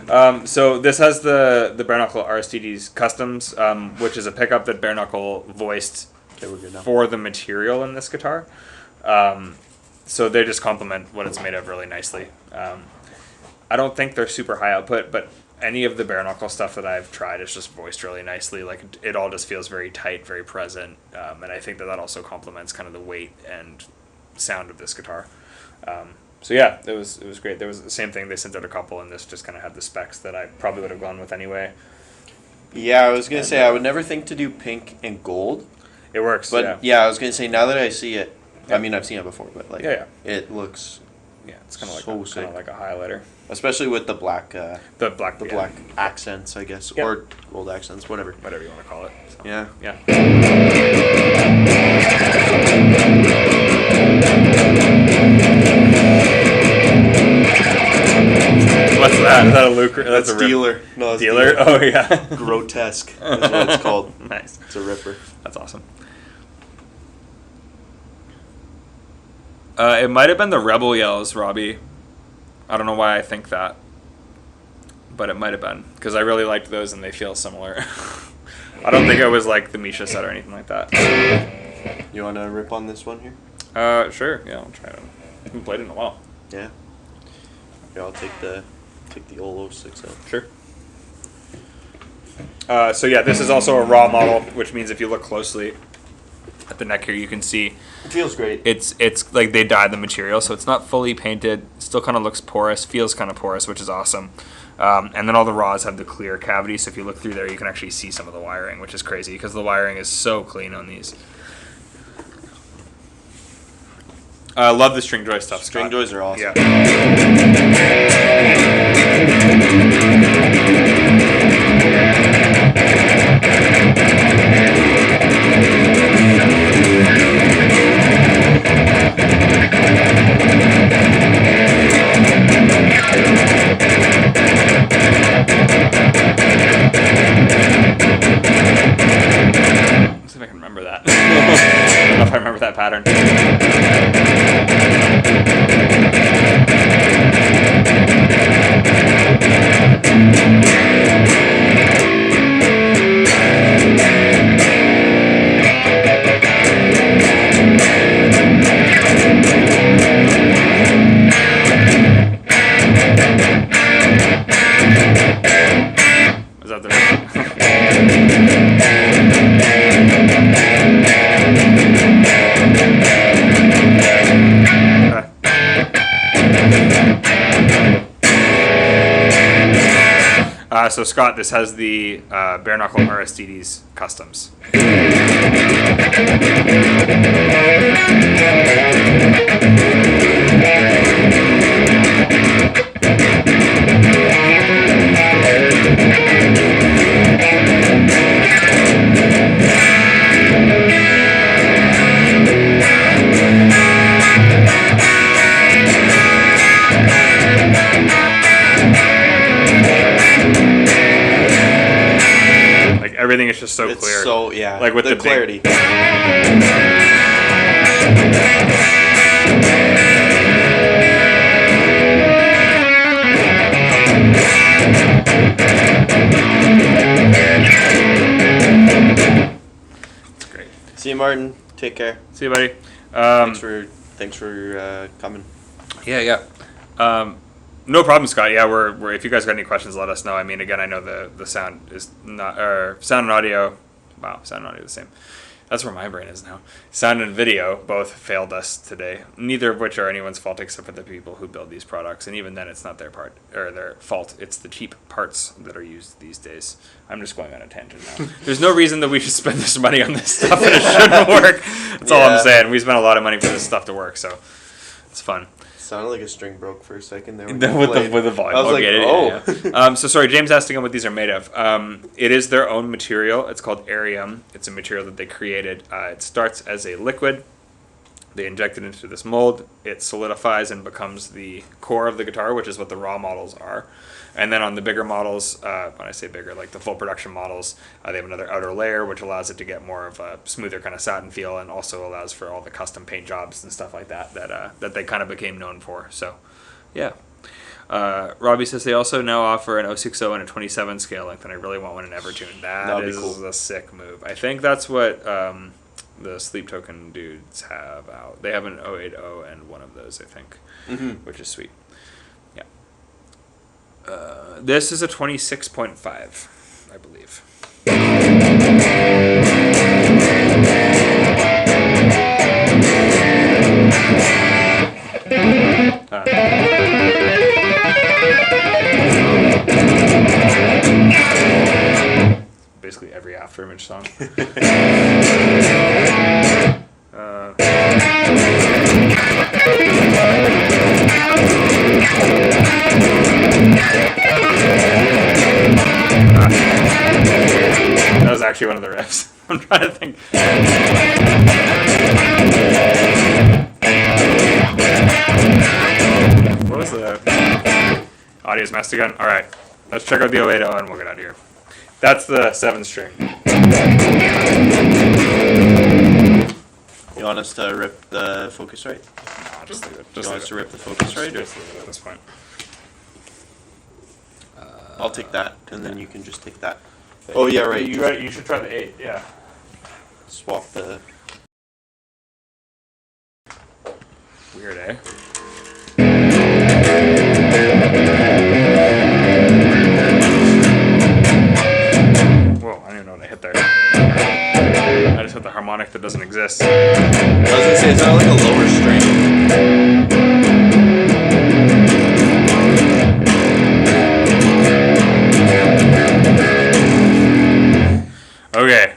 we'll. So this has the bare knuckle RSDS Customs, which is a pickup that bare knuckle voiced for the material in this guitar. So they just complement what it's made of really nicely. I don't think they're super high output, but any of the bare knuckle stuff that I've tried is just voiced really nicely. Like it all just feels very tight, very present, and I think that also complements kind of the weight and sound of this guitar. So yeah, it was great. There was the same thing. They sent out a couple, and this just kind of had the specs that I probably would have gone with anyway. Yeah, I was gonna say I would never think to do pink and gold. It works, But yeah, I was gonna say now that I see it, I mean I've seen it before, but like it looks it's kind of like so sick. like a highlighter. Especially with the black black accents, I guess, Yeah. or gold accents, whatever. Whatever you want to call it. So, Yeah. Yeah. What's that? Is that a Luke? That's That's a dealer. No, it's dealer. Oh yeah. Grotesque is what it's called. Nice. It's a ripper. That's awesome. It might have been the Rebel Yells, Robbie. I don't know why I think that, but it might have been because I really liked those and they feel similar. I don't think it was like the Misha set or anything like that. You want to rip on this one here? Sure. Yeah, I'll try it. I haven't played it in a while. Yeah. Yeah, I'll take the old 06 out. Sure. So yeah, this is also a raw model, which means if you look closely at the neck here, you can see It feels great. it's like they dyed the material, so it's not fully painted. Still kind of looks porous, feels kind of porous, which is awesome. And then all the raws have the clear cavity, so if you look through there, you can actually see some of the wiring, which is crazy because the wiring is so clean on these. I love the string joy stuff. String Scott. joys are awesome. Yeah. Let's see if I can remember that. I don't know if I remember that pattern. Is that the so Scott, this has the bare knuckle RSDS customs. Like everything is just so It's clear. so, yeah. Like with the clarity. It's great. See you, Martin. Take care. See you, buddy. Thanks for coming. Yeah. No problem, Scott. Yeah, we're if you guys got any questions, let us know. I mean, again, I know the sound is not, or sound and audio. Wow, sound and audio are the same. That's where my brain is now. Sound and video both failed us today. Neither of which are anyone's fault except for the people who build these products. And even then, it's not their part or their fault. It's the cheap parts that are used these days. I'm just going on a tangent now. There's no reason that we should spend this money on this stuff and it shouldn't work. That's all I'm saying. We spent a lot of money for this stuff to work, so it's fun. Sounded like a string broke for a second there. With the volume. I was like, yeah. So sorry, James asked again what these are made of. It is their own material. It's called Arium. It's a material that they created. It starts as a liquid. They inject it into this mold. It solidifies and becomes the core of the guitar, which is what the raw models are. And then on the bigger models, when I say bigger, like the full production models, they have another outer layer, which allows it to get more of a smoother kind of satin feel, and also allows for all the custom paint jobs and stuff like that that they kind of became known for. So, yeah. Robbie says they also now offer an 060 and a 27 scale length, and I really want one in Evertune. That is cool. A sick move. I think that's what the Sleep Token dudes have out. They have an 080 and one of those, I think, which is sweet. Yeah. This is a 26.5, I believe. Basically every After Image song. That was actually one of the riffs. I'm trying to think. What was the audio's messed again? All right. Let's check out the 080 and we'll get out of here. That's the 7-string. You want us to rip the Focusrite? No, just leave it. You want us to rip the Focusrite? Just leave it at this point. I'll take that, and then you can just take that. Oh yeah, right. You should try the 8. Yeah. Swap the. Weird, eh? Whoa, I don't even know what I hit there. I just hit the harmonic that doesn't exist. I was gonna say, is that like a lower string? Okay.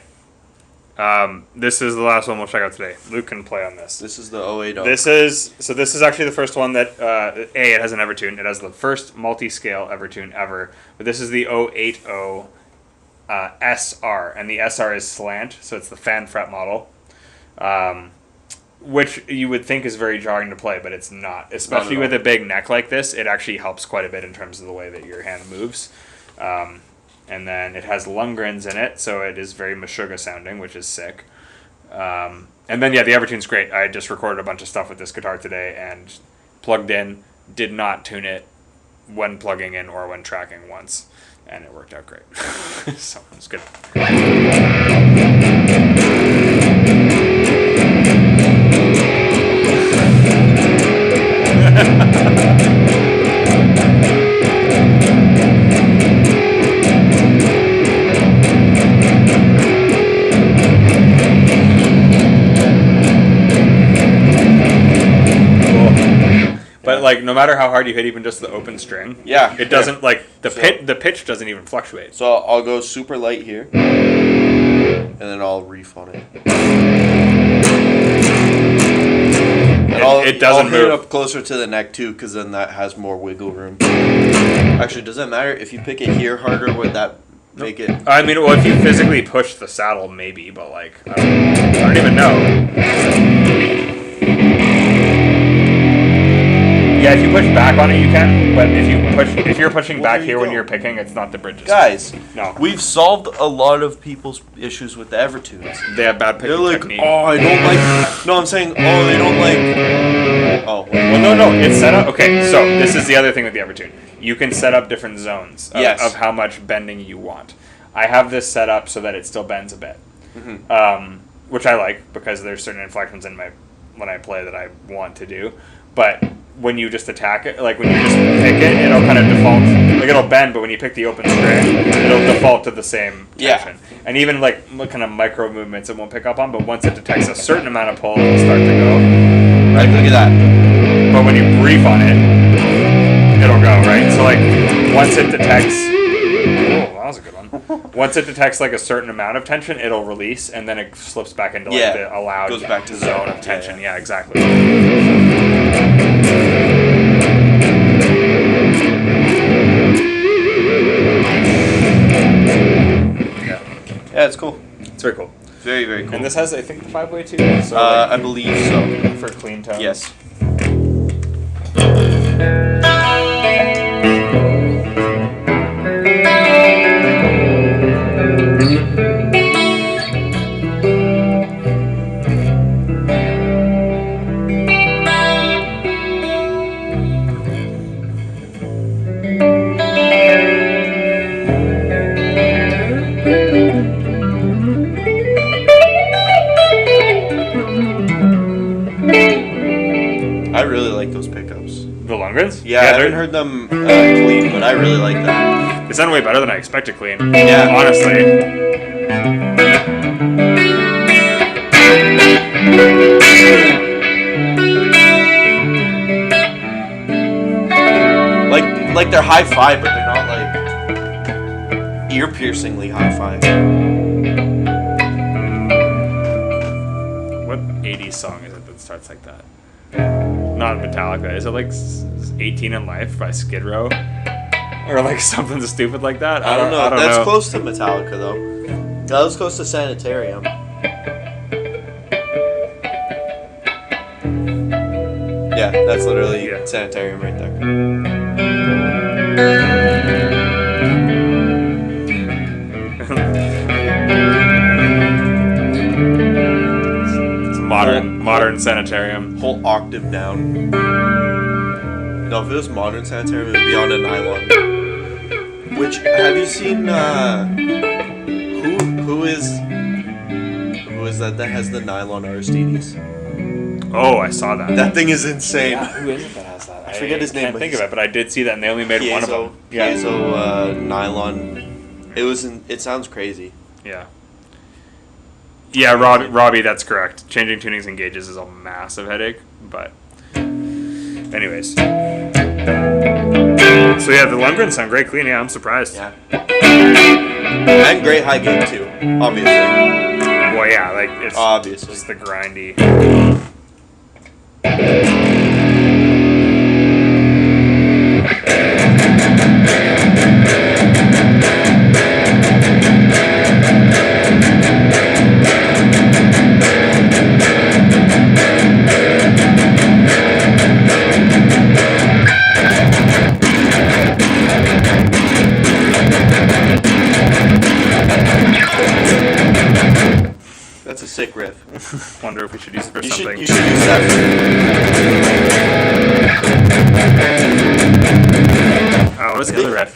This is the last one we'll check out today. Luke can play on this. This is the 080. This is actually the first one that it has an Evertune. It has the first multi-scale Evertune ever. But this is the 080 SR, and the SR is slant, so it's the fan fret model, which you would think is very jarring to play, but it's not. Especially with a big neck like this, it actually helps quite a bit in terms of the way that your hand moves. And then it has Lundgrens in it, so it is very Meshuggah sounding, which is sick. And then, yeah, the Evertune's great. I just recorded a bunch of stuff with this guitar today and plugged in, did not tune it when plugging in or when tracking once, and it worked out great. So it's good. But like, no matter how hard you hit, even just the open string, Yeah. it doesn't like the pitch doesn't even fluctuate. So I'll go super light here, and then I'll reef on it. And It doesn't I'll hit it move. up closer to the neck too, because then that has more wiggle room. Actually, does that matter if you pick it here harder? Would that make it? I mean, well, if you physically push the saddle, maybe, but like, I don't even know. Yeah, if you push back on it, you can. But if you're pushing back here when you're picking, it's not the bridges. Guys, No. we've solved a lot of people's issues with the Evertunes. They have bad picking They're like, technique. oh, I don't like. No, I'm saying, oh, they don't like. Oh, Well, no, it's set up. Okay, so this is the other thing with the Evertune. You can set up different zones of how much bending you want. I have this set up so that it still bends a bit, which I like because there's certain inflections in when I play that I want to do. But when you just attack it, like when you just pick it, it'll kind of default, like it'll bend, but when you pick the open string, it'll default to the same tension. Yeah. And even like kind of micro movements it won't pick up on, but once it detects a certain amount of pull, it'll start to go. Right, look at that. But when you brief on it, it'll go, right? So like once it detects, oh, that was a good one. Once it detects like a certain amount of tension, it'll release, and then it slips back into like the allowed goes back to zone of tension. Yeah, exactly. Yeah, it's cool. It's very cool. Very, very cool. And this has, I think, the 5-way too. So I believe so. for clean tones. Yes. I really like those pickups. The Lundgrens? Yeah, I haven't heard them clean, but I really like that. They sound way better than I expected clean. Yeah. Honestly. Like they're hi-fi, but they're not like ear-piercingly hi-fi. What 80s song is it that starts like that? Not Metallica. Is it like 18 in Life by Skid Row? Or like something stupid like that? I don't know. I don't That's know. close to Metallica, though. That was close to Sanitarium. Yeah, that's literally Sanitarium right there. Modern sanitarium. whole octave down. No, if it was modern sanitarium, it would be on a nylon. Which, have you seen, who is that has the nylon RSDS? Oh, I saw that. That thing is insane. Yeah, who is it that has that? I forget his name, Can't but think he's- of it, but I did see that, and they only made one of them. Yeah. Piezo, nylon. It sounds crazy. Yeah. Yeah, Robbie, that's correct. Changing tunings and gauges is a massive headache, but anyways. So yeah, the Lundgrens sound great clean. Yeah, I'm surprised. Yeah. And great high gain too, obviously. Well, yeah, like it's Obviously. just the grindy. That's a sick riff. Wonder if we should use it for You something. should use that. Oh, what's the other riff?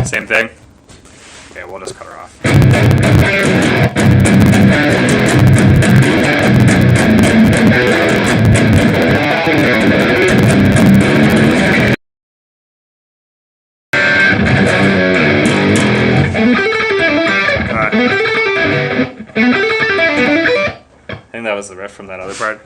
Same thing? Okay, we'll just cut her off. I think that was the riff from that other part.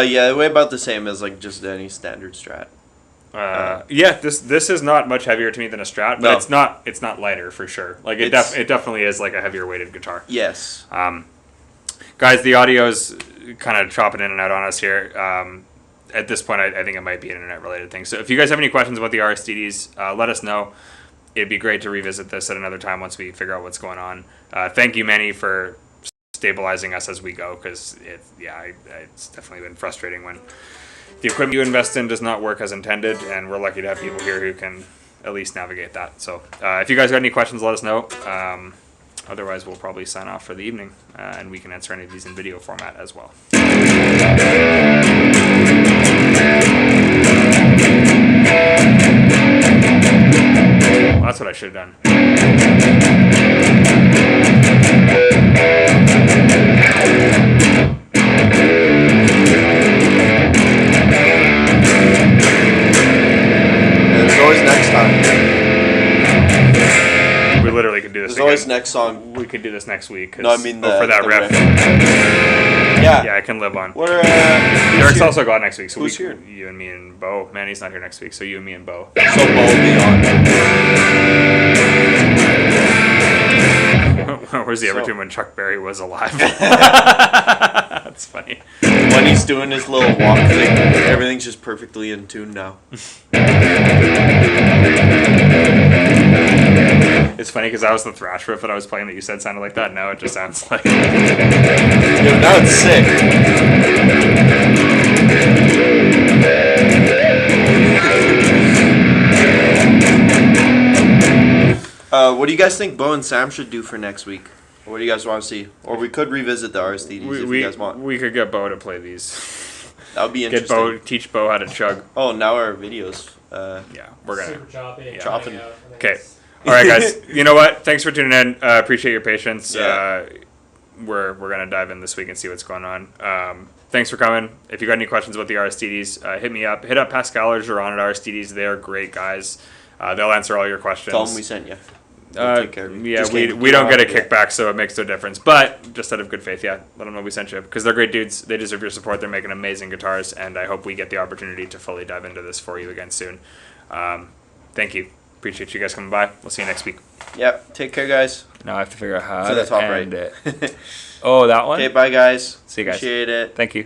Yeah, way about the same as like just any standard Strat. Yeah, this is not much heavier to me than a Strat, but No. it's not lighter for sure. Like it It's- definitely is like a heavier weighted guitar. Yes. Guys, the audio's kind of chopping in and out on us here. At this point, I think it might be an internet related thing. So if you guys have any questions about the RSDs, let us know. It'd be great to revisit this at another time once we figure out what's going on. Thank you, Manny, for stabilizing us as we go, because it's definitely been frustrating when the equipment you invest in does not work as intended, and we're lucky to have people here who can at least navigate that. So if you guys got any questions, let us know. Otherwise, we'll probably sign off for the evening, and we can answer any of these in video format as well. Well, that's what I should have done. There's always next time. We literally could do this There's always again. next song. We could do this next week. 'Cause- No, I mean for that the riff. Yeah. Yeah, I can live on. We're Derek's also got next week, so Who's here? you and me and Bo. Manny's not here next week, so you and me and Bo. so bold beyond. Where's the So- Everton when Chuck Berry was alive? That's funny. When he's doing his little walk thing, everything's just perfectly in tune now. It's funny because that was the thrash riff that I was playing that you said sounded like that. Now it just sounds like. Yo, now it's sick. What do you guys think Bo and Sam should do for next week? Or what do you guys want to see? Or we could revisit the RSDs if you guys want. We could get Bo to play these. That would be Get interesting. Bo, teach Bo how to chug. Oh, now our videos. Yeah, we're gonna. Super choppy. and Chopping. cutting out. I think Okay. it's- All right, guys. You know what? Thanks for tuning in. Appreciate your patience. Yeah. We're gonna dive in this week and see what's going on. Thanks for coming. If you got any questions about the RSDs, hit me up. Hit up Pascal or Geron at RSDs. They're great guys. They'll answer all your questions. Tell them we sent you. They'll take care of you. Yeah, Just we kidding. we don't get a Yeah. kickback, so it makes no difference. But just out of good faith, yeah, let them know we sent you because they're great dudes. They deserve your support. They're making amazing guitars, and I hope we get the opportunity to fully dive into this for you again soon. Thank you. Appreciate you guys coming by. We'll see you next week. Yep. Take care, guys. Now I have to figure out how To the top end right. it. Oh, that one? Okay, bye, guys. See you guys. Appreciate it. Thank you.